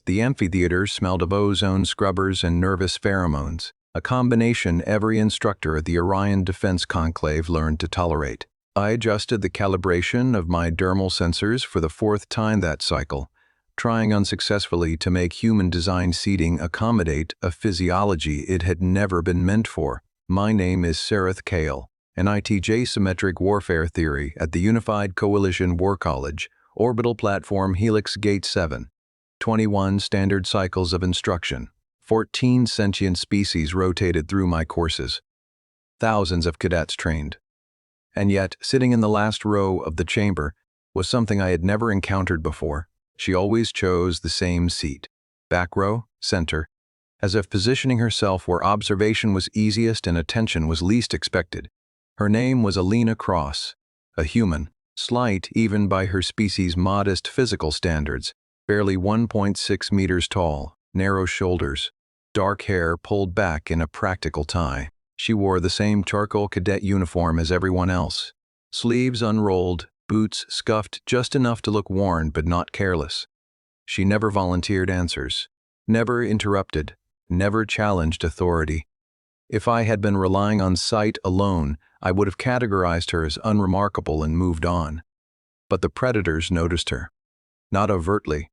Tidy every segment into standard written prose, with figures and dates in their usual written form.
The amphitheater smelled of ozone scrubbers and nervous pheromones, a combination every instructor at the Orion Defense Conclave learned to tolerate. I adjusted the calibration of my dermal sensors for the fourth time that cycle, trying unsuccessfully to make human-designed seating accommodate a physiology it had never been meant for. My name is Sareth Kale, an ITJ Symmetric Warfare Theory at the Unified Coalition War College, Orbital Platform Helix Gate 7. 21 standard cycles of instruction. 14 sentient species rotated through my courses. Thousands of cadets trained. And yet, sitting in the last row of the chamber was something I had never encountered before. She always chose the same seat, back row, center, as if positioning herself where observation was easiest and attention was least expected. Her name was Alina Cross, a human, slight even by her species' modest physical standards, barely 1.6 meters tall, narrow shoulders, dark hair pulled back in a practical tie. She wore the same charcoal cadet uniform as everyone else, sleeves unrolled, boots scuffed just enough to look worn but not careless. She never volunteered answers, never interrupted, never challenged authority. If I had been relying on sight alone, I would have categorized her as unremarkable and moved on. But the predators noticed her. Not overtly.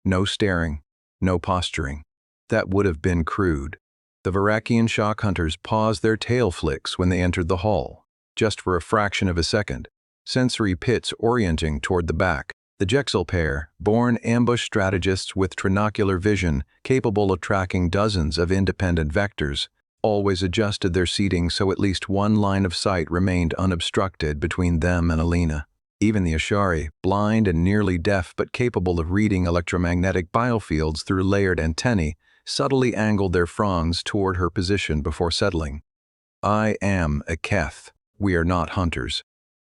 No staring, no posturing. That would have been crude. The Varakian shock hunters paused their tail flicks when they entered the hall, just for a fraction of a second, sensory pits orienting toward the back. The Jexel pair, born ambush strategists with trinocular vision capable of tracking dozens of independent vectors, always adjusted their seating so at least one line of sight remained unobstructed between them and Alina. Even the Ashari, blind and nearly deaf but capable of reading electromagnetic biofields through layered antennae, subtly angled their fronds toward her position before settling. I am a Keth. We are not hunters.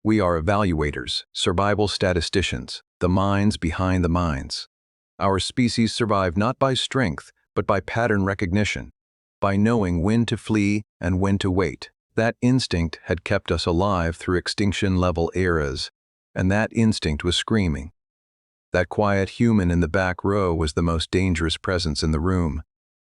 We are evaluators, survival statisticians, the minds behind the minds. Our species survive not by strength, but by pattern recognition, by knowing when to flee and when to wait. That instinct had kept us alive through extinction-level eras, and that instinct was screaming. That quiet human in the back row was the most dangerous presence in the room,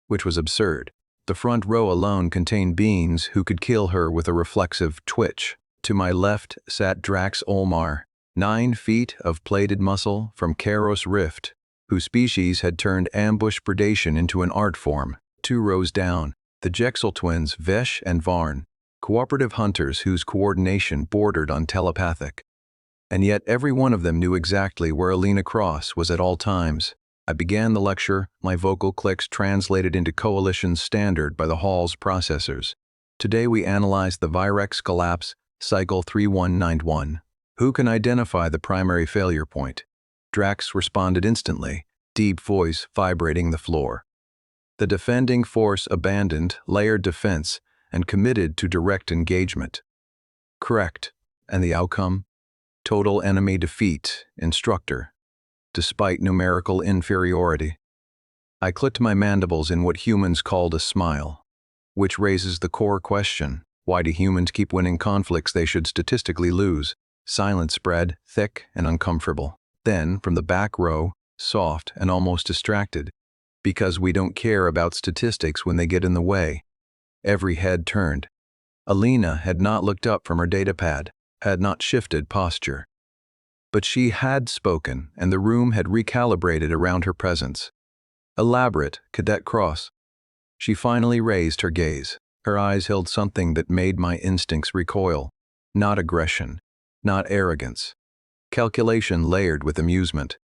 which was absurd. The front row alone contained beings who could kill her with a reflexive twitch. To my left sat Drax Olmar, 9 feet of plated muscle from Karos Rift, whose species had turned ambush predation into an art form. 2 rows down, the Jexel twins Vesh and Varn, cooperative hunters whose coordination bordered on telepathic. And yet every one of them knew exactly where Alina Cross was at all times. I began the lecture, my vocal clicks translated into Coalition standard by the hall's processors. Today we analyzed the Virex collapse, cycle 3191. Who can identify the primary failure point? Drax responded instantly, deep voice vibrating the floor. The defending force abandoned layered defense and committed to direct engagement. Correct. And the outcome? Total enemy defeat, instructor, despite numerical inferiority. I clicked my mandibles in what humans called a smile, which raises the core question: why do humans keep winning conflicts they should statistically lose? Silence spread, thick and uncomfortable. Then, from the back row, soft and almost distracted, because we don't care about statistics when they get in the way. Every head turned. Alina had not looked up from her datapad, had not shifted posture. But she had spoken, and the room had recalibrated around her presence. Elaborate, Cadet Cross. She finally raised her gaze. Her eyes held something that made my instincts recoil. Not aggression, not arrogance. Calculation layered with amusement.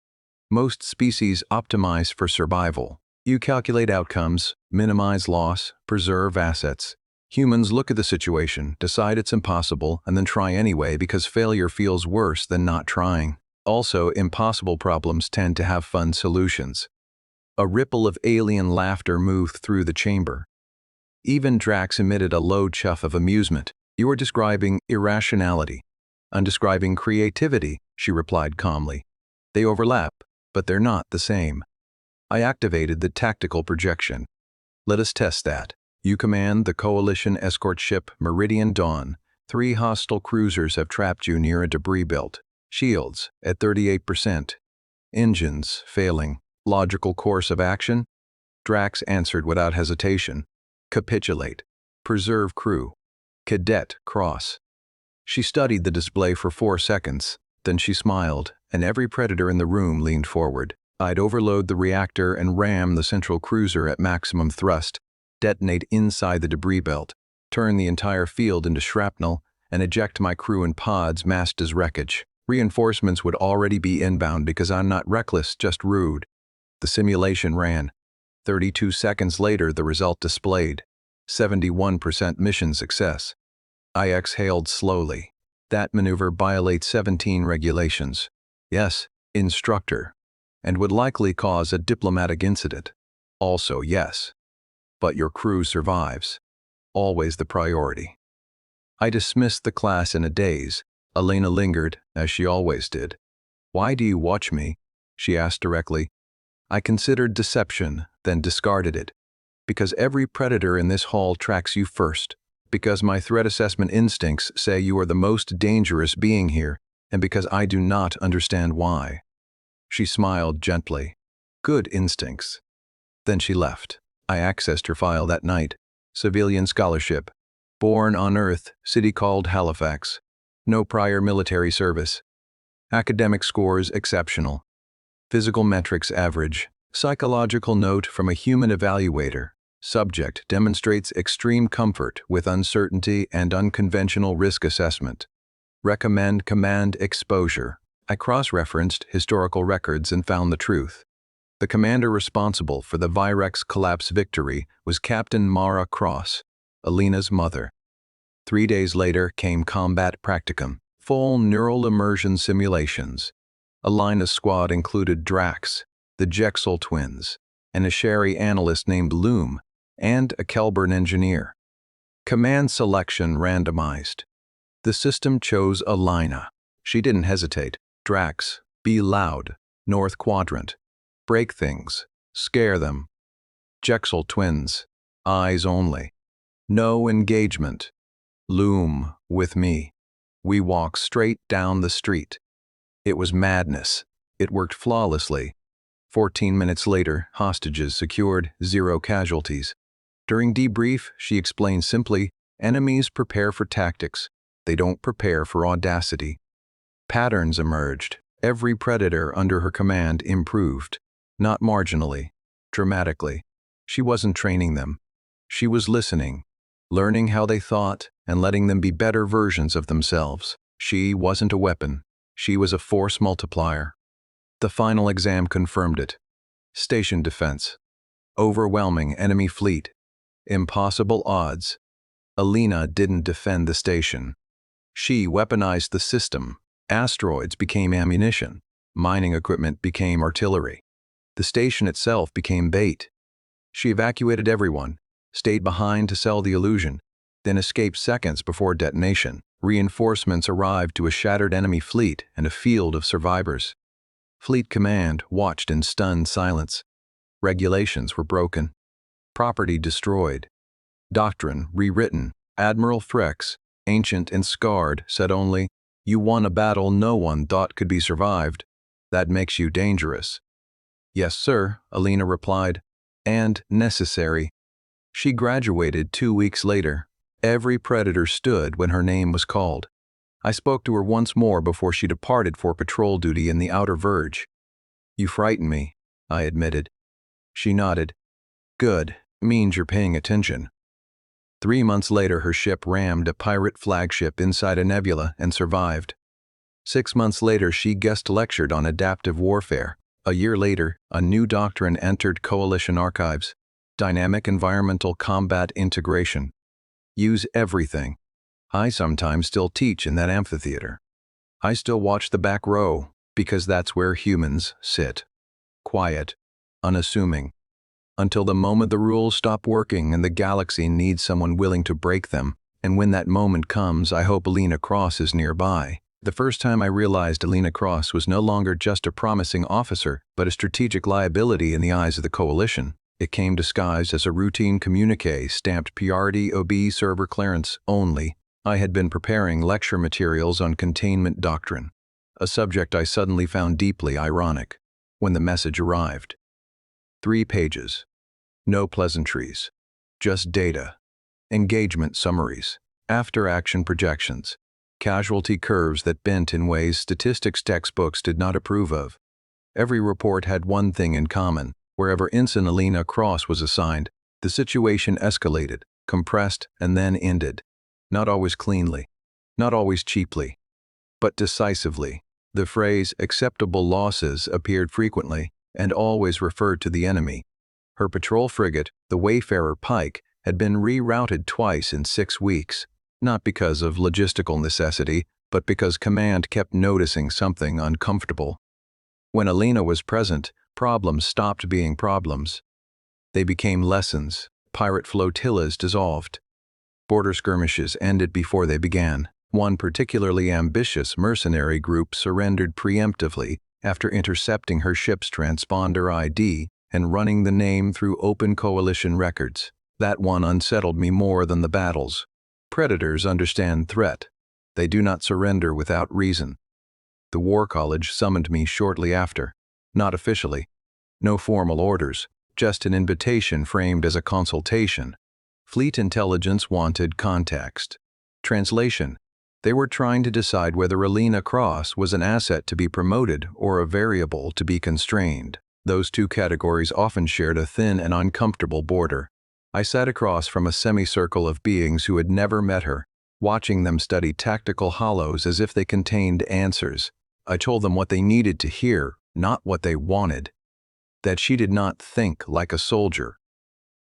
Most species optimize for survival. You calculate outcomes, minimize loss, preserve assets. Humans look at the situation, decide it's impossible, and then try anyway because failure feels worse than not trying. Also, impossible problems tend to have fun solutions. A ripple of alien laughter moved through the chamber. Even Drax emitted a low chuff of amusement. You are describing irrationality. I'm describing creativity, she replied calmly. They overlap, but they're not the same. I activated the tactical projection. Let us test that. You command the Coalition escort ship Meridian Dawn. 3 hostile cruisers have trapped you near a debris belt. Shields at 38%. Engines failing. Logical course of action? Drax answered without hesitation. Capitulate. Preserve crew. Cadet Cross. She studied the display for 4 seconds, then she smiled, and every predator in the room leaned forward. I'd overload the reactor and ram the central cruiser at maximum thrust, detonate inside the debris belt, turn the entire field into shrapnel, and eject my crew in pods masked as wreckage. Reinforcements would already be inbound because I'm not reckless, just rude. The simulation ran. 32 seconds later, the result displayed. 71% mission success. I exhaled slowly. That maneuver violates 17 regulations. Yes, instructor. And would likely cause a diplomatic incident. Also, yes. But your crew survives. Always the priority. I dismissed the class in a daze. Elena lingered, as she always did. Why do you watch me? She asked directly. I considered deception, then discarded it. Because every predator in this hall tracks you first. Because my threat assessment instincts say you are the most dangerous being here, and because I do not understand why. She smiled gently. Good instincts. Then she left. I accessed her file that night. Civilian scholarship. Born on Earth, city called Halifax. No prior military service. Academic scores exceptional. Physical metrics average. Psychological note from a human evaluator. Subject demonstrates extreme comfort with uncertainty and unconventional risk assessment. Recommend command exposure. I cross-referenced historical records and found the truth. The commander responsible for the Virex collapse victory was Captain Mara Cross, Elena's mother. 3 days later came combat practicum, full neural immersion simulations. Elena's squad included Drax, the Jexel twins, an Asheri analyst named Loom, and a Kelburn engineer. Command selection randomized. The system chose Elena. She didn't hesitate. Drax, be loud, North Quadrant. Break things, scare them. Jexel twins, eyes only. No engagement. Loom, with me. We walk straight down the street. It was madness. It worked flawlessly. 14 minutes later, hostages secured, 0 casualties. During debrief, she explained simply, enemies prepare for tactics. They don't prepare for audacity. Patterns emerged. Every predator under her command improved. Not marginally, dramatically. She wasn't training them. She was listening, learning how they thought, and letting them be better versions of themselves. She wasn't a weapon. She was a force multiplier. The final exam confirmed it. Station defense. Overwhelming enemy fleet. Impossible odds. Elena didn't defend the station. She weaponized the system. Asteroids became ammunition. Mining equipment became artillery. The station itself became bait. She evacuated everyone, stayed behind to sell the illusion, then escaped seconds before detonation. Reinforcements arrived to a shattered enemy fleet and a field of survivors. Fleet Command watched in stunned silence. Regulations were broken. Property destroyed. Doctrine rewritten. Admiral Threx, ancient and scarred, said only, "You won a battle no one thought could be survived. That makes you dangerous." "Yes, sir," Elena replied, "and necessary." She graduated 2 weeks later. Every predator stood when her name was called. I spoke to her once more before she departed for patrol duty in the outer verge. "You frighten me," I admitted. She nodded. "Good, means you're paying attention." 3 months later, her ship rammed a pirate flagship inside a nebula and survived. 6 months later, she guest lectured on adaptive warfare. A year later, a new doctrine entered Coalition archives: dynamic environmental combat integration. Use everything. I sometimes still teach in that amphitheater. I still watch the back row, because that's where humans sit. Quiet, unassuming. Until the moment the rules stop working and the galaxy needs someone willing to break them. And when that moment comes, I hope Elena Cross is nearby. The first time I realized Elena Cross was no longer just a promising officer, but a strategic liability in the eyes of the Coalition. It came disguised as a routine communique stamped Priority OB server clearance only. I had been preparing lecture materials on containment doctrine, a subject I suddenly found deeply ironic. When the message arrived, 3 pages. No pleasantries. Just data. Engagement summaries. After-action projections. Casualty curves that bent in ways statistics textbooks did not approve of. Every report had one thing in common. Wherever Ensign Alina Cross was assigned, the situation escalated, compressed, and then ended. Not always cleanly. Not always cheaply. But decisively. The phrase acceptable losses appeared frequently, and always referred to the enemy. Her patrol frigate, the Wayfarer Pike, had been rerouted twice in 6 weeks, not because of logistical necessity, but because command kept noticing something uncomfortable. When Alina was present, problems stopped being problems. They became lessons. Pirate flotillas dissolved. Border skirmishes ended before they began. One particularly ambitious mercenary group surrendered preemptively after intercepting her ship's transponder ID and running the name through open coalition records. That one unsettled me more than the battles. Predators understand threat. They do not surrender without reason. The War College summoned me shortly after. Not officially. No formal orders, just an invitation framed as a consultation. Fleet intelligence wanted context. Translation: they were trying to decide whether Alina Cross was an asset to be promoted or a variable to be constrained. Those two categories often shared a thin and uncomfortable border. I sat across from a semicircle of beings who had never met her, watching them study tactical hollows as if they contained answers. I told them what they needed to hear, not what they wanted. That she did not think like a soldier.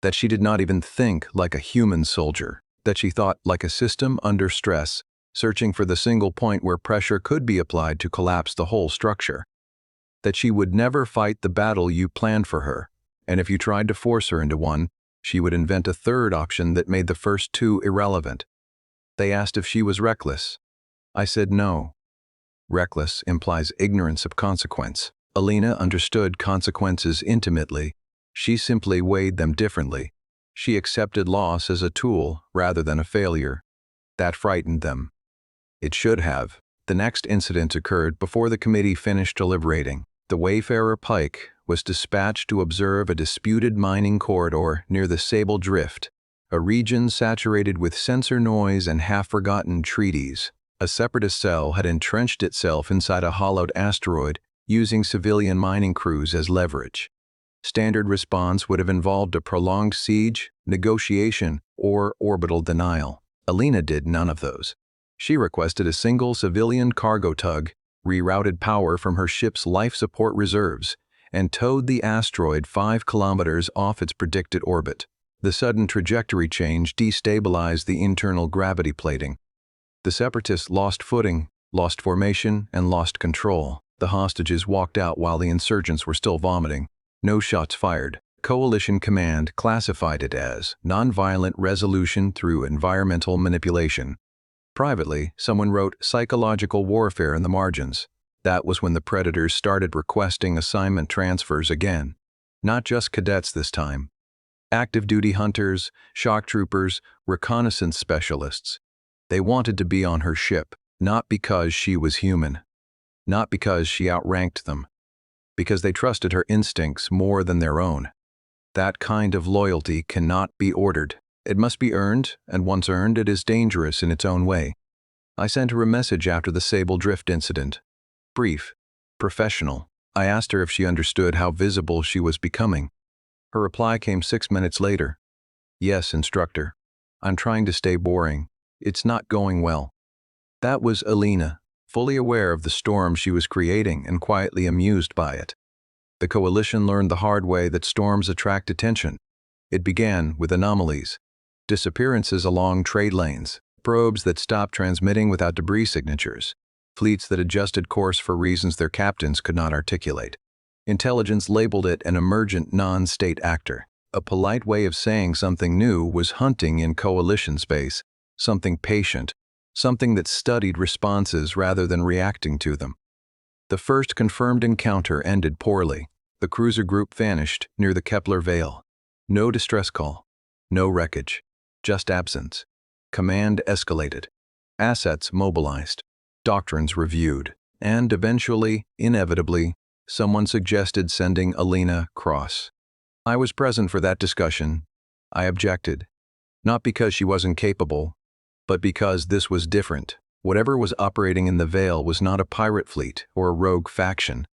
That she did not even think like a human soldier. That she thought like a system under stress, searching for the single point where pressure could be applied to collapse the whole structure. That she would never fight the battle you planned for her, and if you tried to force her into one, she would invent a third option that made the first two irrelevant. They asked if she was reckless. I said no. Reckless implies ignorance of consequence. Alina understood consequences intimately. She simply weighed them differently. She accepted loss as a tool rather than a failure. That frightened them. It should have. The next incident occurred before the committee finished deliberating. The Wayfarer Pike was dispatched to observe a disputed mining corridor near the Sable Drift, a region saturated with sensor noise and half-forgotten treaties. A separatist cell had entrenched itself inside a hollowed asteroid, using civilian mining crews as leverage. Standard response would have involved a prolonged siege, negotiation, or orbital denial. Alina did none of those. She requested a single civilian cargo tug, rerouted power from her ship's life support reserves, and towed the asteroid 5 kilometers off its predicted orbit. The sudden trajectory change destabilized the internal gravity plating. The separatists lost footing, lost formation, and lost control. The hostages walked out while the insurgents were still vomiting. No shots fired. Coalition Command classified it as nonviolent resolution through environmental manipulation. Privately, someone wrote psychological warfare in the margins. That was when the predators started requesting assignment transfers again. Not just cadets this time. Active duty hunters, shock troopers, reconnaissance specialists. They wanted to be on her ship, not because she was human. Not because she outranked them. Because they trusted her instincts more than their own. That kind of loyalty cannot be ordered. It must be earned, and once earned, it is dangerous in its own way. I sent her a message after the Sable Drift incident. Brief, professional. I asked her if she understood how visible she was becoming. Her reply came 6 minutes later. Yes, instructor. I'm trying to stay boring. It's not going well. That was Alina, fully aware of the storm she was creating and quietly amused by it. The coalition learned the hard way that storms attract attention. It began with anomalies, disappearances along trade lanes, probes that stopped transmitting without debris signatures, fleets that adjusted course for reasons their captains could not articulate. Intelligence labeled it an emergent non-state actor. A polite way of saying something new was hunting in coalition space, something patient, something that studied responses rather than reacting to them. The first confirmed encounter ended poorly. The cruiser group vanished near the Kepler Vale. No distress call, no wreckage, just absence. Command escalated. Assets mobilized. Doctrines reviewed. And eventually, inevitably, someone suggested sending Alina Cross. I was present for that discussion. I objected. Not because she wasn't capable, but because this was different. Whatever was operating in the Veil was not a pirate fleet or a rogue faction.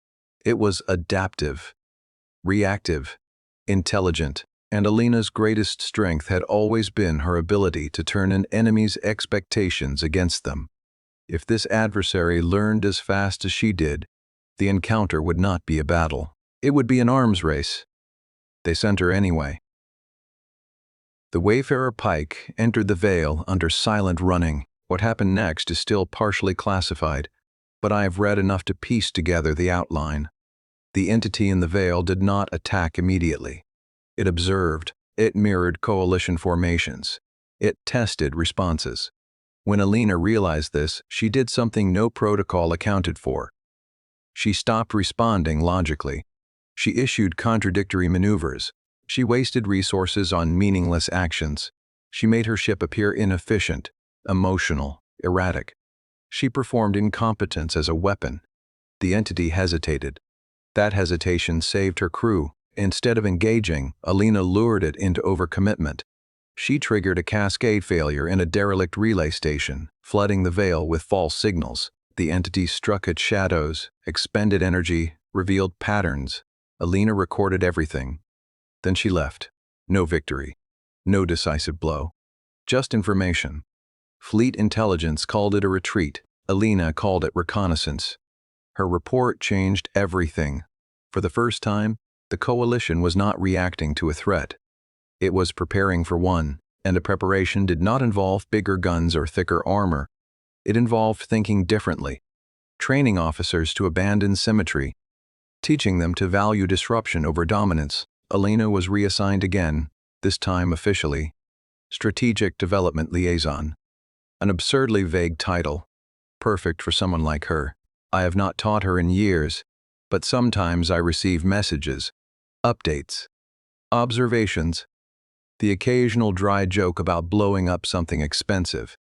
It was adaptive, reactive, intelligent, and Alina's greatest strength had always been her ability to turn an enemy's expectations against them. If this adversary learned as fast as she did, the encounter would not be a battle. It would be an arms race. They sent her anyway. The Wayfarer Pike entered the Veil under silent running. What happened next is still partially classified, but I have read enough to piece together the outline. The entity in the Veil did not attack immediately. It observed. It mirrored coalition formations. It tested responses. When Alina realized this, she did something no protocol accounted for. She stopped responding logically. She issued contradictory maneuvers. She wasted resources on meaningless actions. She made her ship appear inefficient, emotional, erratic. She performed incompetence as a weapon. The entity hesitated. That hesitation saved her crew. Instead of engaging, Alina lured it into overcommitment. She triggered a cascade failure in a derelict relay station, flooding the Veil with false signals. The entity struck at shadows, expended energy, revealed patterns. Alina recorded everything. Then she left. No victory. No decisive blow. Just information. Fleet intelligence called it a retreat. Alina called it reconnaissance. Her report changed everything. For the first time, the coalition was not reacting to a threat. It was preparing for one, and the preparation did not involve bigger guns or thicker armor. It involved thinking differently, training officers to abandon symmetry, teaching them to value disruption over dominance. Alina was reassigned again, this time officially. Strategic Development Liaison. An absurdly vague title, perfect for someone like her. I have not taught her in years, but sometimes I receive messages, updates, observations, the occasional dry joke about blowing up something expensive.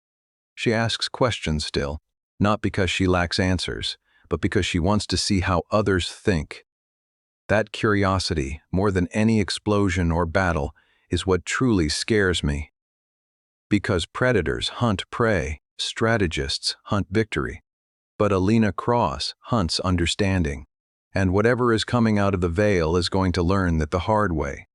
She asks questions still, not because she lacks answers, but because she wants to see how others think. That curiosity, more than any explosion or battle, is what truly scares me. Because predators hunt prey, strategists hunt victory. But Alina Cross hunts understanding. And whatever is coming out of the Veil is going to learn that the hard way.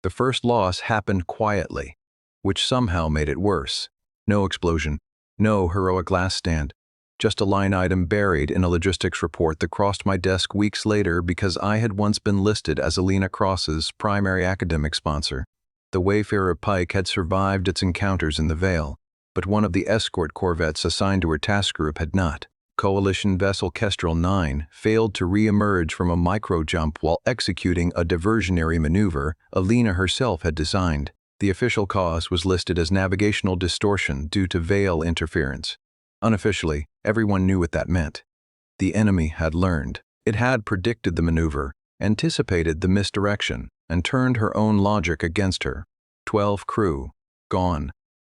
The first loss happened quietly, which somehow made it worse. No explosion, no heroic last stand. Just a line item buried in a logistics report that crossed my desk weeks later because I had once been listed as Alina Cross's primary academic sponsor. The Wayfarer Pike had survived its encounters in the Veil, but one of the escort corvettes assigned to her task group had not. Coalition vessel Kestrel 9 failed to re-emerge from a micro-jump while executing a diversionary maneuver Alina herself had designed. The official cause was listed as navigational distortion due to Veil interference. Unofficially, everyone knew what that meant. The enemy had learned. It had predicted the maneuver, anticipated the misdirection, and turned her own logic against her. 12 crew, gone.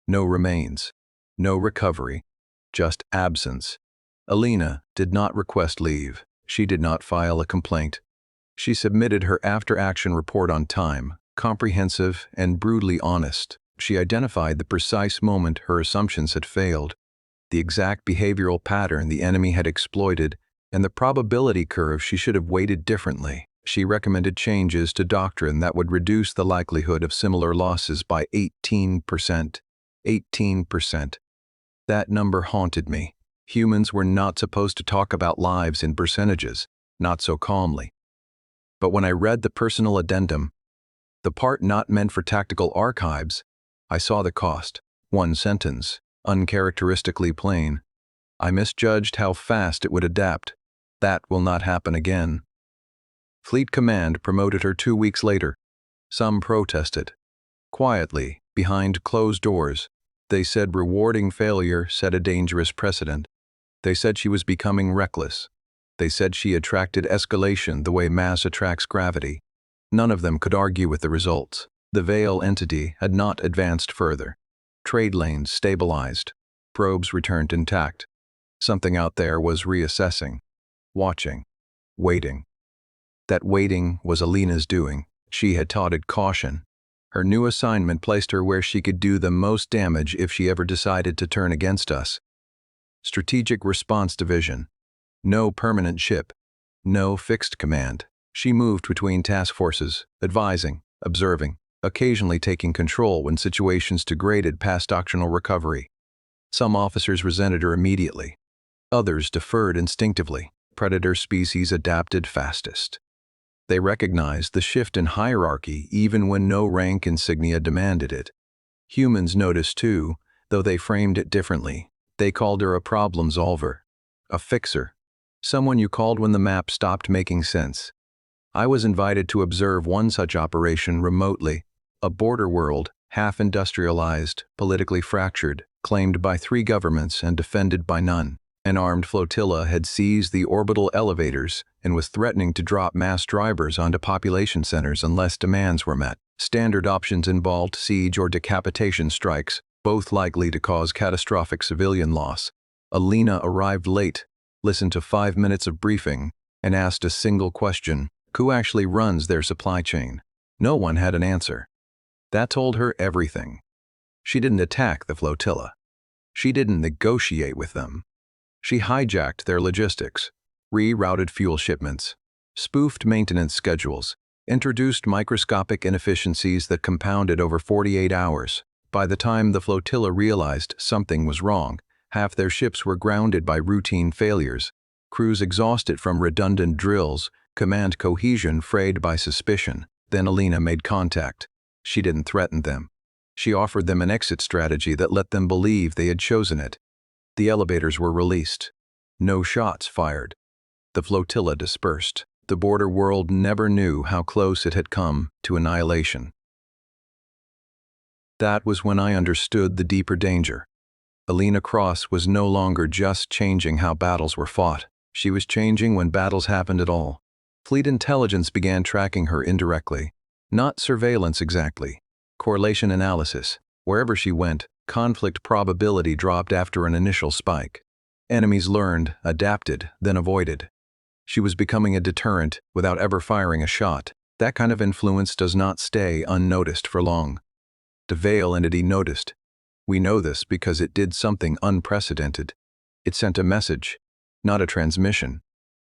No remains. No recovery. Just absence. Alina did not request leave. She did not file a complaint. She submitted her after-action report on time, comprehensive and brutally honest. She identified the precise moment her assumptions had failed, the exact behavioral pattern the enemy had exploited, and the probability curve she should have weighted differently. She recommended changes to doctrine that would reduce the likelihood of similar losses by 18%. 18%. That number haunted me. Humans were not supposed to talk about lives in percentages, not so calmly. But when I read the personal addendum, the part not meant for tactical archives, I saw the cost. One sentence, uncharacteristically plain. I misjudged how fast it would adapt. That will not happen again. Fleet Command promoted her 2 weeks later. Some protested. Quietly, behind closed doors, they said rewarding failure set a dangerous precedent. They said she was becoming reckless. They said she attracted escalation the way mass attracts gravity. None of them could argue with the results. The Veil entity had not advanced further. Trade lanes stabilized. Probes returned intact. Something out there was reassessing, watching, waiting. That waiting was Alina's doing. She had touted caution. Her new assignment placed her where she could do the most damage if she ever decided to turn against us. Strategic Response Division. No permanent ship. No fixed command. She moved between task forces, advising, observing, occasionally taking control when situations degraded past doctrinal recovery. Some officers resented her immediately. Others deferred instinctively. Predator species adapted fastest. They recognized the shift in hierarchy even when no rank insignia demanded it. Humans noticed too, though they framed it differently. They called her a problem solver, a fixer, someone you called when the map stopped making sense. I was invited to observe one such operation remotely, a border world, half-industrialized, politically fractured, claimed by 3 governments and defended by none. An armed flotilla had seized the orbital elevators and was threatening to drop mass drivers onto population centers unless demands were met. Standard options involved siege or decapitation strikes, both likely to cause catastrophic civilian loss. Alina arrived late, listened to 5 minutes of briefing, and asked a single question: who actually runs their supply chain? No one had an answer. That told her everything. She didn't attack the flotilla. She didn't negotiate with them. She hijacked their logistics, rerouted fuel shipments, spoofed maintenance schedules, introduced microscopic inefficiencies that compounded over 48 hours. By the time the flotilla realized something was wrong, half their ships were grounded by routine failures, crews exhausted from redundant drills, command cohesion frayed by suspicion. Then Alina made contact. She didn't threaten them. She offered them an exit strategy that let them believe they had chosen it. The elevators were released. No shots fired. The flotilla dispersed. The border world never knew how close it had come to annihilation. That was when I understood the deeper danger. Alina Cross was no longer just changing how battles were fought. She was changing when battles happened at all. Fleet intelligence began tracking her indirectly. Not surveillance exactly. Correlation analysis. Wherever she went, conflict probability dropped after an initial spike. Enemies learned, adapted, then avoided. She was becoming a deterrent without ever firing a shot. That kind of influence does not stay unnoticed for long. The Veil entity noticed. We know this because it did something unprecedented. It sent a message, not a transmission,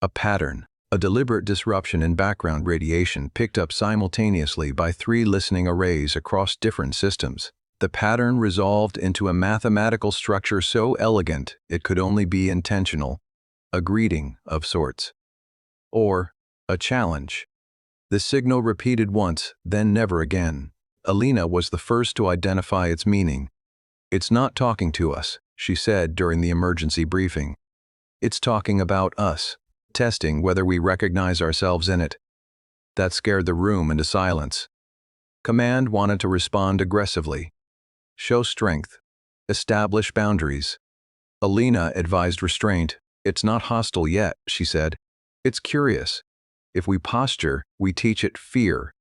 a pattern, a deliberate disruption in background radiation picked up simultaneously by 3 listening arrays across different systems. The pattern resolved into a mathematical structure so elegant it could only be intentional, a greeting of sorts, or a challenge. The signal repeated once, then never again. Alina was the first to identify its meaning. "It's not talking to us," she said during the emergency briefing. "It's talking about us, testing whether we recognize ourselves in it." That scared the room into silence. Command wanted to respond aggressively. Show strength. Establish boundaries. Alina advised restraint. "It's not hostile yet," she said. "It's curious. If we posture, we teach it fear.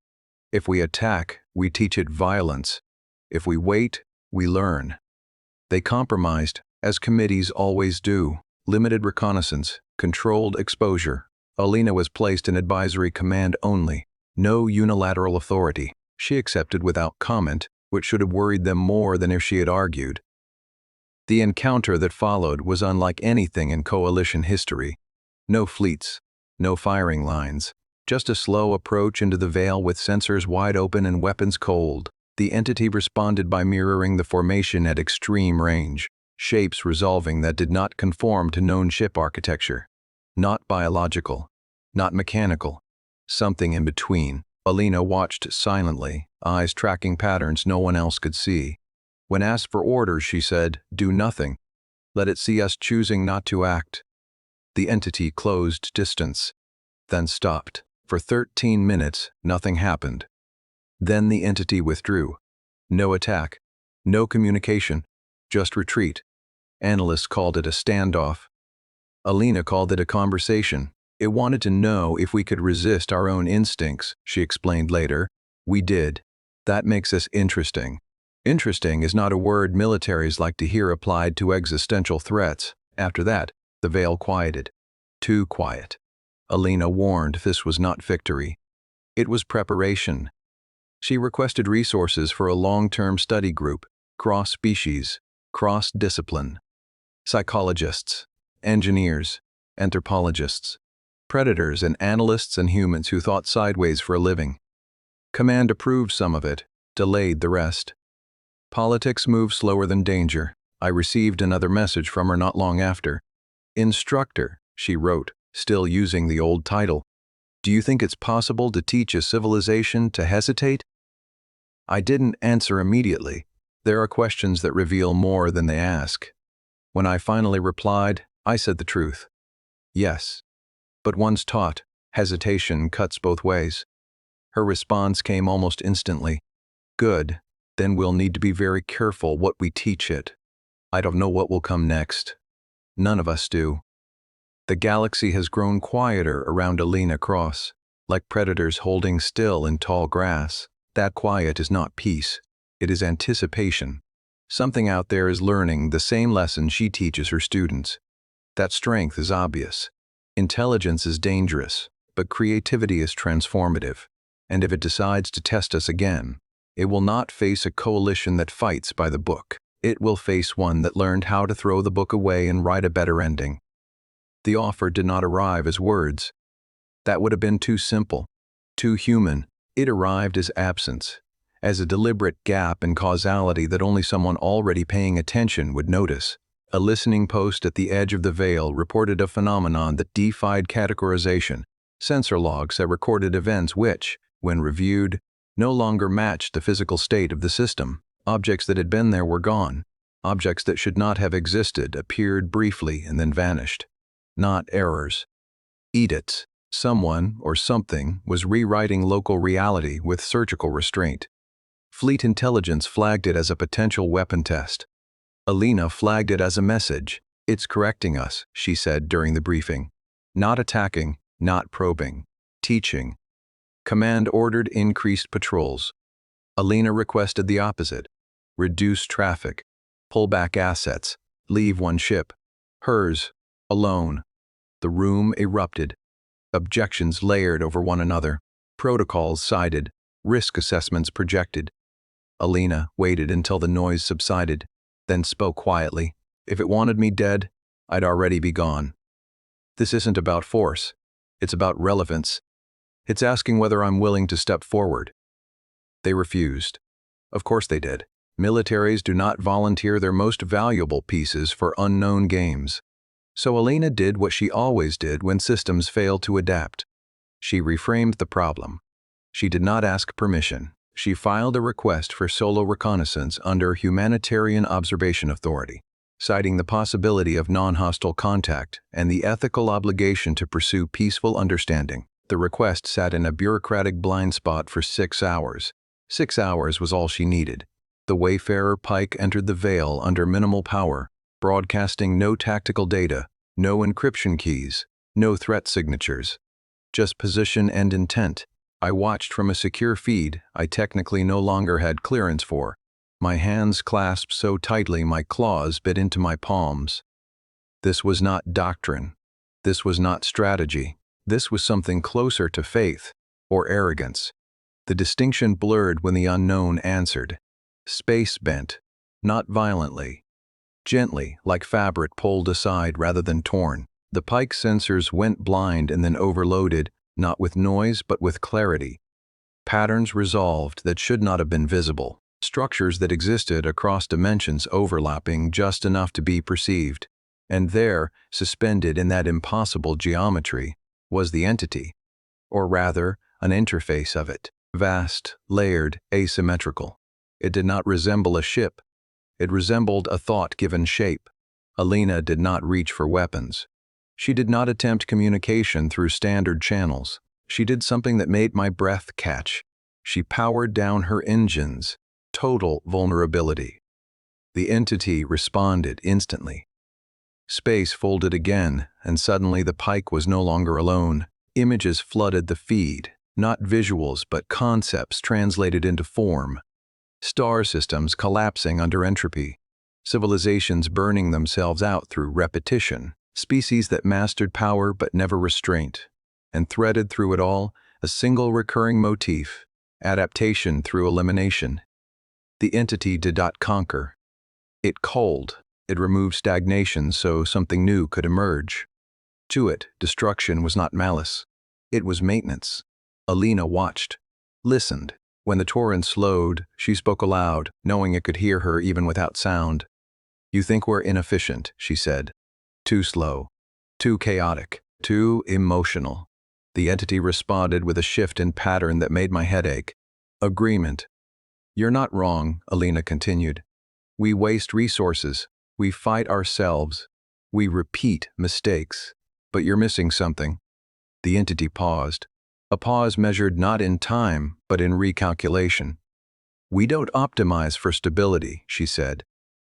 If we attack, we teach it violence. If we wait, we learn." They compromised, as committees always do. Limited reconnaissance, controlled exposure. Alina was placed in advisory command only. No unilateral authority. She accepted without comment, which should have worried them more than if she had argued. The encounter that followed was unlike anything in coalition history. No fleets, no firing lines, just a slow approach into the Veil with sensors wide open and weapons cold. The entity responded by mirroring the formation at extreme range, shapes resolving that did not conform to known ship architecture. Not biological, not mechanical, something in between. Alina watched silently, eyes tracking patterns no one else could see. When asked for orders, she said, "Do nothing. Let it see us choosing not to act." The entity closed distance, then stopped. For 13 minutes, nothing happened. Then the entity withdrew. No attack, no communication, just retreat. Analysts called it a standoff. Alina called it a conversation. "It wanted to know if we could resist our own instincts," she explained later. "We did. That makes us interesting." Interesting is not a word militaries like to hear applied to existential threats. After that, the Veil quieted. Too quiet. Alina warned this was not victory. It was preparation. She requested resources for a long-term study group, cross-species, cross-discipline, psychologists, engineers, anthropologists, predators and analysts and humans who thought sideways for a living. Command approved some of it, delayed the rest. Politics move slower than danger. I received another message from her not long after. Instructor, she wrote, still using the old title. Do you think it's possible to teach a civilization to hesitate? I didn't answer immediately. There are questions that reveal more than they ask. When I finally replied, I said the truth. Yes. But once taught, hesitation cuts both ways. Her response came almost instantly. Good, then we'll need to be very careful what we teach it. I don't know what will come next. None of us do. The galaxy has grown quieter around Alina Cross, like predators holding still in tall grass. That quiet is not peace, it is anticipation. Something out there is learning the same lesson she teaches her students. That strength is obvious. Intelligence is dangerous, but creativity is transformative. And if it decides to test us again, it will not face a coalition that fights by the book. It will face one that learned how to throw the book away and write a better ending. The offer did not arrive as words. That would have been too simple, too human. It arrived as absence, as a deliberate gap in causality that only someone already paying attention would notice. A listening post at the edge of the veil reported a phenomenon that defied categorization, sensor logs that recorded events which, when reviewed, no longer matched the physical state of the system. Objects that had been there were gone. Objects that should not have existed appeared briefly and then vanished. Not errors. Edicts. Someone or something was rewriting local reality with surgical restraint. Fleet intelligence flagged it as a potential weapon test. Alina flagged it as a message. It's correcting us, she said during the briefing. Not attacking, not probing. Teaching. Command ordered increased patrols. Alina requested the opposite. Reduce traffic. Pull back assets. Leave one ship. Hers. Alone. The room erupted. Objections layered over one another. Protocols cited. Risk assessments projected. Alina waited until the noise subsided, then spoke quietly. If it wanted me dead, I'd already be gone. This isn't about force. It's about relevance. It's asking whether I'm willing to step forward. They refused. Of course they did. Militaries do not volunteer their most valuable pieces for unknown games. So Alina did what she always did when systems fail to adapt. She reframed the problem. She did not ask permission. She filed a request for solo reconnaissance under Humanitarian Observation Authority, citing the possibility of non-hostile contact and the ethical obligation to pursue peaceful understanding. The request sat in a bureaucratic blind spot for 6 hours. 6 hours was all she needed. The wayfarer Pike entered the Veil under minimal power, broadcasting no tactical data, no encryption keys, no threat signatures. Just position and intent. I watched from a secure feed I technically no longer had clearance for. My hands clasped so tightly my claws bit into my palms. This was not doctrine. This was not strategy. This was something closer to faith or arrogance. The distinction blurred when the unknown answered. Space bent, not violently. Gently, like fabric pulled aside rather than torn. The Pike sensors went blind and then overloaded, not with noise but with clarity. Patterns resolved that should not have been visible. Structures that existed across dimensions overlapping just enough to be perceived. And there, suspended in that impossible geometry, was the entity. Or rather, an interface of it. Vast, layered, asymmetrical. It did not resemble a ship. It resembled a thought given shape. Alina did not reach for weapons. She did not attempt communication through standard channels. She did something that made my breath catch. She powered down her engines. Total vulnerability. The entity responded instantly. Space folded again, and suddenly the Pike was no longer alone. Images flooded the feed, not visuals but concepts translated into form. Star systems collapsing under entropy. Civilizations burning themselves out through repetition. Species that mastered power but never restraint. And threaded through it all, A single recurring motif, adaptation through elimination. The entity did not conquer. It culled. It removed stagnation so something new could emerge. To it, destruction was not malice. It was maintenance. Alina watched, listened. When the torrent slowed, she spoke aloud, knowing it could hear her even without sound. "You think we're inefficient," she said. "Too slow, too chaotic, too emotional." The entity responded with a shift in pattern that made my head ache. Agreement. "You're not wrong," Alina continued. "We waste resources. We fight ourselves. We repeat mistakes. But you're missing something." The entity paused. A pause measured not in time, but in recalculation. "We don't optimize for stability," she said.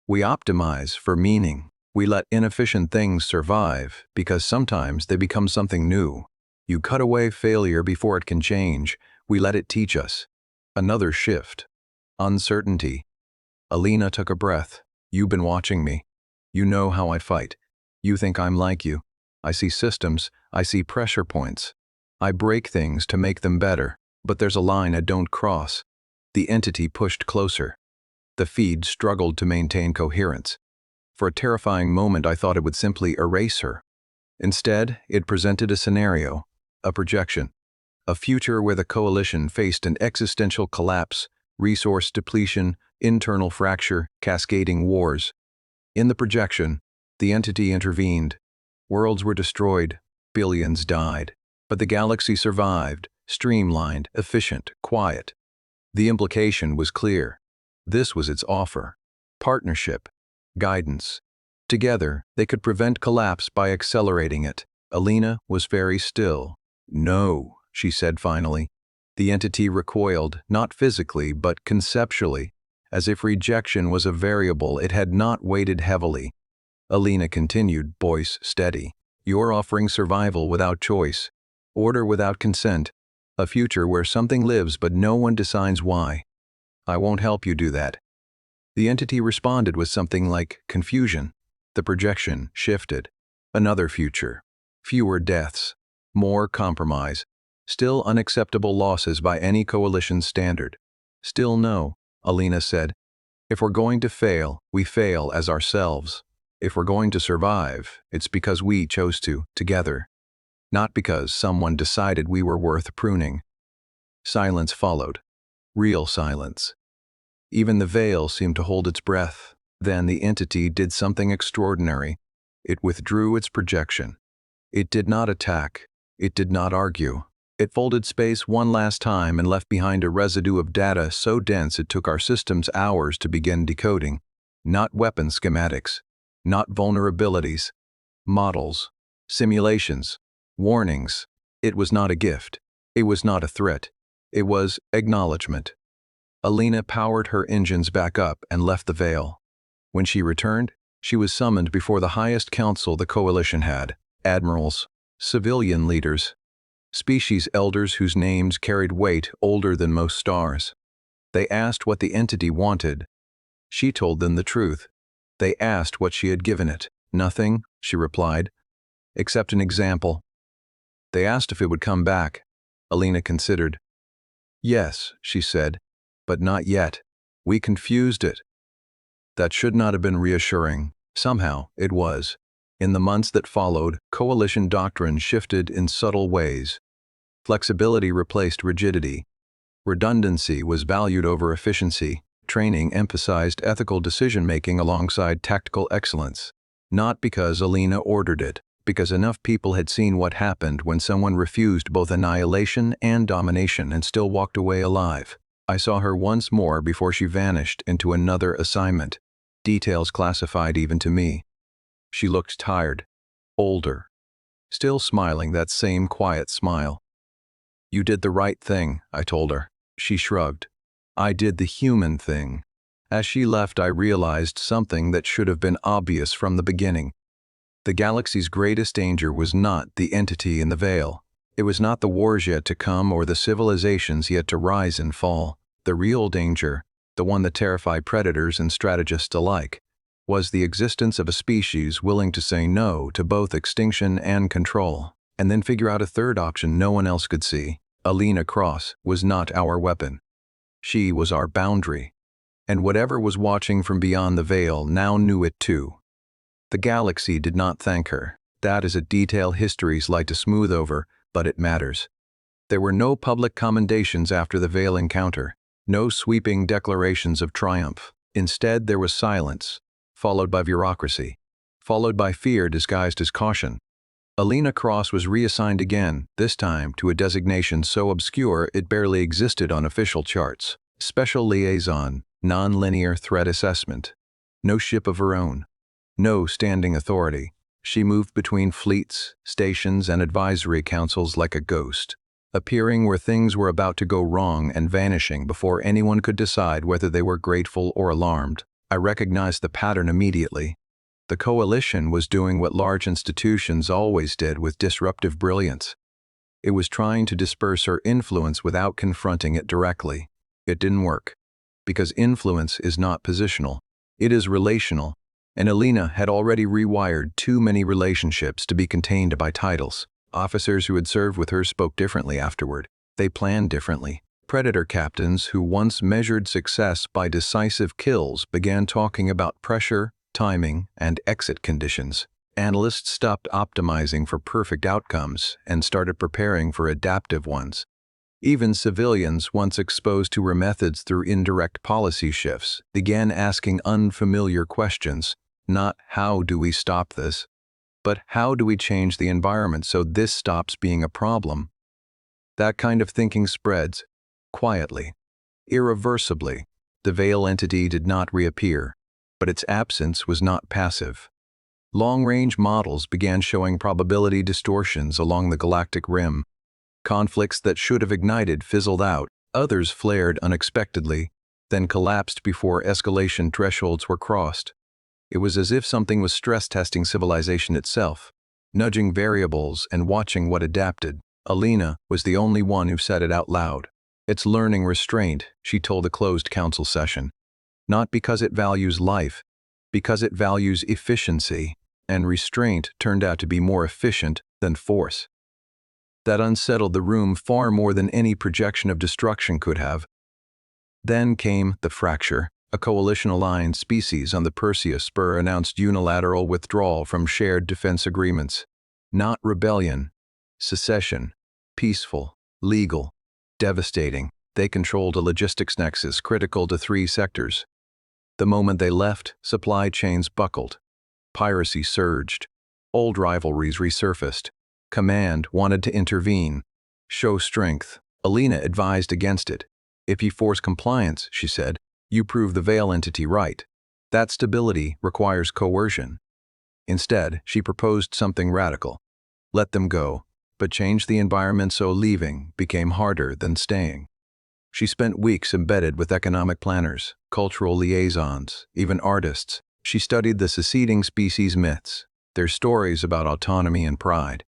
"We optimize for meaning. We let inefficient things survive because sometimes they become something new. You cut away failure before it can change. We let it teach us." Another shift. Uncertainty. Alina took a breath. "You've been watching me. You know how I fight. You think I'm like you. I see systems. I see pressure points. I break things to make them better. But there's a line I don't cross." The entity pushed closer. The feed struggled to maintain coherence. For a terrifying moment, I thought it would simply erase her. Instead, it presented a scenario, a projection, a future where the coalition faced an existential collapse, resource depletion, internal fracture, cascading wars. In the projection, the entity intervened. Worlds were destroyed, billions died. But the galaxy survived, streamlined, efficient, quiet. The implication was clear. This was its offer. Partnership, guidance. Together, they could prevent collapse by accelerating it. Alina was very still. "No," she said finally. The entity recoiled, not physically, but conceptually, as if rejection was a variable it had not weighted heavily. Alina continued, voice steady. "You're offering survival without choice. Order without consent, a future where something lives but no one decides why. I won't help you do that." The entity responded with something like confusion. The projection shifted. Another future. Fewer deaths. More compromise. Still unacceptable losses by any coalition standard. "Still no," Alina said. "If we're going to fail, we fail as ourselves. If we're going to survive, it's because we chose to, together. Not because someone decided we were worth pruning." Silence followed. Real silence. Even the veil seemed to hold its breath. Then the entity did something extraordinary. It withdrew its projection. It did not attack. It did not argue. It folded space one last time and left behind a residue of data so dense it took our systems hours to begin decoding. Not weapon schematics. Not vulnerabilities. Models. Simulations. Warnings. It was not a gift. It was not a threat. It was acknowledgement. Alina powered her engines back up and left the veil. When she returned, she was summoned before the highest council the coalition had: admirals, civilian leaders, species elders whose names carried weight older than most stars. They asked what the entity wanted. She told them the truth. They asked what she had given it. "Nothing," she replied, "except an example." They asked if it would come back. Alina considered. "Yes," she said, "but not yet. We confused it." That should not have been reassuring. Somehow, it was. In the months that followed, coalition doctrine shifted in subtle ways. Flexibility replaced rigidity. Redundancy was valued over efficiency. Training emphasized ethical decision-making alongside tactical excellence. Not because Alina ordered it, because enough people had seen what happened when someone refused both annihilation and domination and still walked away alive. I saw her once more before she vanished into another assignment. Details classified even to me. She looked tired, older, still smiling that same quiet smile. "You did the right thing," I told her. She shrugged. "I did the human thing." As she left, I realized something that should have been obvious from the beginning. The galaxy's greatest danger was not the entity in the veil. It was not the wars yet to come or the civilizations yet to rise and fall. The real danger, the one that terrified predators and strategists alike, was the existence of a species willing to say no to both extinction and control, and then figure out a third option no one else could see. Alina Cross was not our weapon. She was our boundary. And whatever was watching from beyond the veil now knew it too. The galaxy did not thank her. That is a detail histories like to smooth over, but it matters. There were no public commendations after the veil encounter, no sweeping declarations of triumph. Instead, there was silence, followed by bureaucracy, followed by fear disguised as caution. Alina Cross was reassigned again, this time to a designation so obscure it barely existed on official charts. Special Liaison, Non-Linear Threat Assessment. No ship of her own. No standing authority. She moved between fleets, stations, and advisory councils like a ghost, appearing where things were about to go wrong and vanishing before anyone could decide whether they were grateful or alarmed. I recognized the pattern immediately. The coalition was doing what large institutions always did with disruptive brilliance. It was trying to disperse her influence without confronting it directly. It didn't work, because influence is not positional. It is relational, and Alina had already rewired too many relationships to be contained by titles. Officers who had served with her spoke differently afterward. They planned differently. Predator captains who once measured success by decisive kills began talking about pressure, timing, and exit conditions. Analysts stopped optimizing for perfect outcomes and started preparing for adaptive ones. Even civilians, once exposed to her methods through indirect policy shifts, began asking unfamiliar questions. Not how do we stop this, but how do we change the environment so this stops being a problem? That kind of thinking spreads, quietly, irreversibly. The veil entity did not reappear, but its absence was not passive. Long-range models began showing probability distortions along the galactic rim. Conflicts that should have ignited fizzled out. Others flared unexpectedly, then collapsed before escalation thresholds were crossed. It was as if something was stress-testing civilization itself, nudging variables and watching what adapted. Alina was the only one who said it out loud. It's learning restraint, she told a closed council session. Not because it values life, because it values efficiency, and restraint turned out to be more efficient than force. That unsettled the room far more than any projection of destruction could have. Then came the fracture. A coalition-aligned species on the Perseus spur announced unilateral withdrawal from shared defense agreements. Not rebellion, secession, peaceful, legal, devastating. They controlled a logistics nexus critical to 3 sectors. The moment they left, supply chains buckled. Piracy surged. Old rivalries resurfaced. Command wanted to intervene, show strength. Alina advised against it. If you force compliance, she said, you prove the veil entity right. That stability requires coercion. Instead, she proposed something radical. Let them go, but change the environment so leaving became harder than staying. She spent weeks embedded with economic planners, cultural liaisons, even artists. She studied the seceding species myths, their stories about autonomy and pride.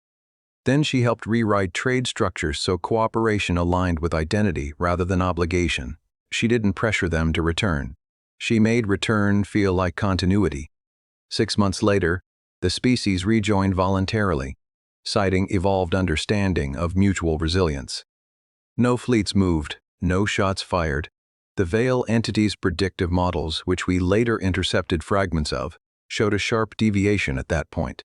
Then she helped rewrite trade structures so cooperation aligned with identity rather than obligation. She didn't pressure them to return. She made return feel like continuity. 6 months later, the species rejoined voluntarily, citing evolved understanding of mutual resilience. No fleets moved, no shots fired. The veil entity's predictive models, which we later intercepted fragments of, showed a sharp deviation at that point.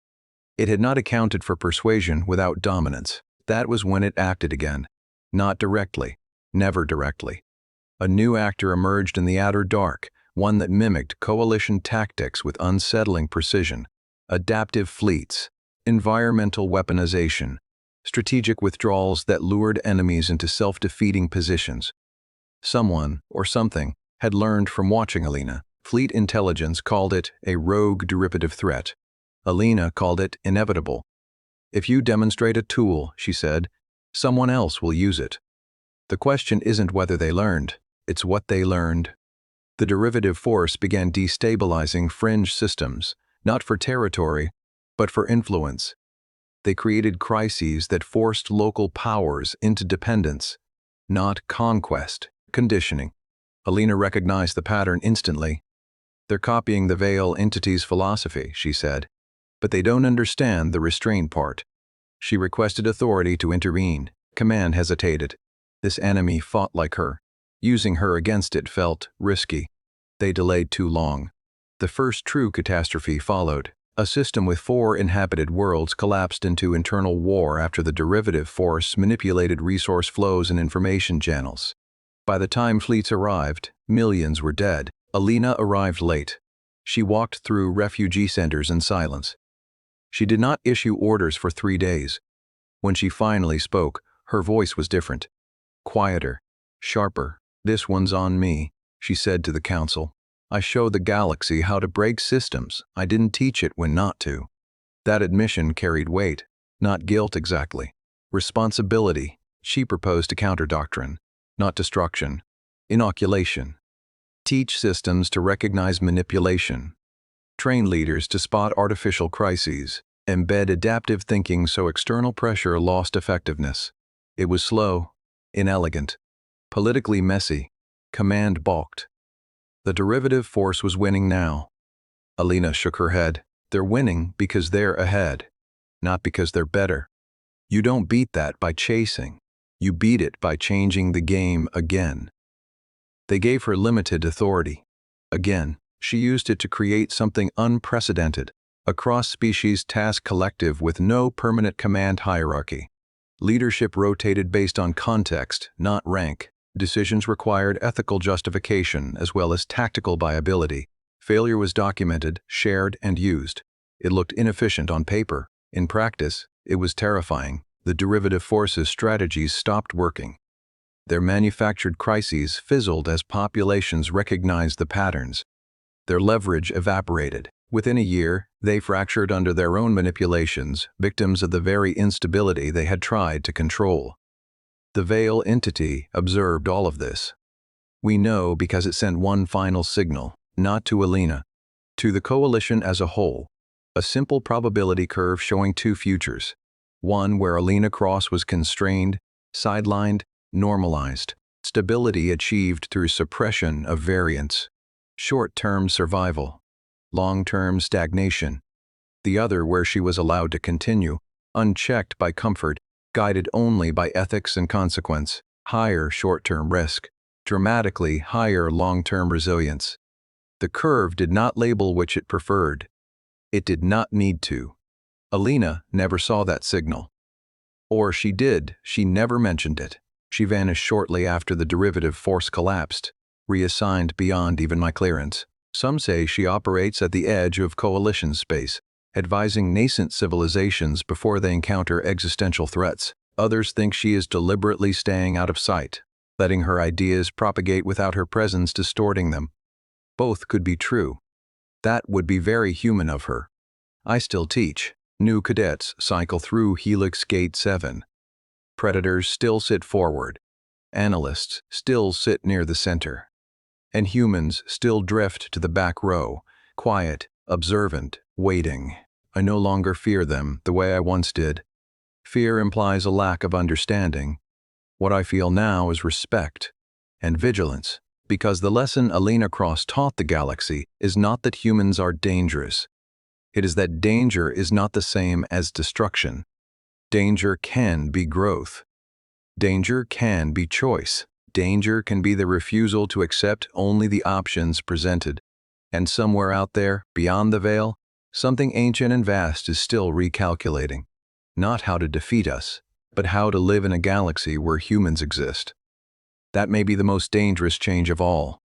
It had not accounted for persuasion without dominance. That was when it acted again. Not directly, never directly. A new actor emerged in the outer dark, one that mimicked coalition tactics with unsettling precision. Adaptive fleets, environmental weaponization, strategic withdrawals that lured enemies into self-defeating positions. Someone, or something, had learned from watching Alina. Fleet intelligence called it a rogue derivative threat. Alina called it inevitable. If you demonstrate a tool, she said, someone else will use it. The question isn't whether they learned, it's what they learned. The derivative force began destabilizing fringe systems, not for territory, but for influence. They created crises that forced local powers into dependence, not conquest, conditioning. Alina recognized the pattern instantly. They're copying the veil entity's philosophy, she said, but they don't understand the restraint part. She requested authority to intervene. Command hesitated. This enemy fought like her. Using her against it felt risky. They delayed too long. The first true catastrophe followed. A system with 4 inhabited worlds collapsed into internal war after the derivative force manipulated resource flows and information channels. By the time fleets arrived, millions were dead. Alina arrived late. She walked through refugee centers in silence. She did not issue orders for 3 days. When she finally spoke, her voice was different. Quieter, sharper. "This one's on me," she said to the council. "I show the galaxy how to break systems. I didn't teach it when not to." That admission carried weight, not guilt exactly. Responsibility. She proposed a counter-doctrine, not destruction. Inoculation. Teach systems to recognize manipulation. Train leaders to spot artificial crises. Embed adaptive thinking so external pressure lost effectiveness. It was slow, inelegant, politically messy. Command balked. The derivative force was winning now. Alina shook her head. They're winning because they're ahead, not because they're better. You don't beat that by chasing. You beat it by changing the game again. They gave her limited authority. Again, she used it to create something unprecedented, a cross-species task collective with no permanent command hierarchy. Leadership rotated based on context, not rank. Decisions required ethical justification as well as tactical viability. Failure was documented, shared, and used. It looked inefficient on paper. In practice, it was terrifying. The derivative forces' strategies stopped working. Their manufactured crises fizzled as populations recognized the patterns. Their leverage evaporated. Within a year, they fractured under their own manipulations, victims of the very instability they had tried to control. The Veil entity observed all of this. We know because it sent one final signal, not to Alina, to the coalition as a whole. A simple probability curve showing 2 futures. One where Alina Cross was constrained, sidelined, normalized. Stability achieved through suppression of variance. Short-term survival. Long-term stagnation. The other where she was allowed to continue, unchecked by comfort, guided only by ethics and consequence. Higher short-term risk. Dramatically higher long-term resilience. The curve did not label which it preferred. It did not need to. Alina never saw that signal. Or she did, she never mentioned it. She vanished shortly after the derivative force collapsed, reassigned beyond even my clearance. Some say she operates at the edge of coalition space, advising nascent civilizations before they encounter existential threats. Others think she is deliberately staying out of sight, letting her ideas propagate without her presence distorting them. Both could be true. That would be very human of her. I still teach. New cadets cycle through Helix Gate 7. Predators still sit forward. Analysts still sit near the center. And humans still drift to the back row, quiet, observant, waiting. I no longer fear them the way I once did. Fear implies a lack of understanding. What I feel now is respect and vigilance, because the lesson Alina Cross taught the galaxy is not that humans are dangerous. It is that danger is not the same as destruction. Danger can be growth. Danger can be choice. Danger can be the refusal to accept only the options presented. And somewhere out there, beyond the veil, something ancient and vast is still recalculating. Not how to defeat us, but how to live in a galaxy where humans exist. That may be the most dangerous change of all.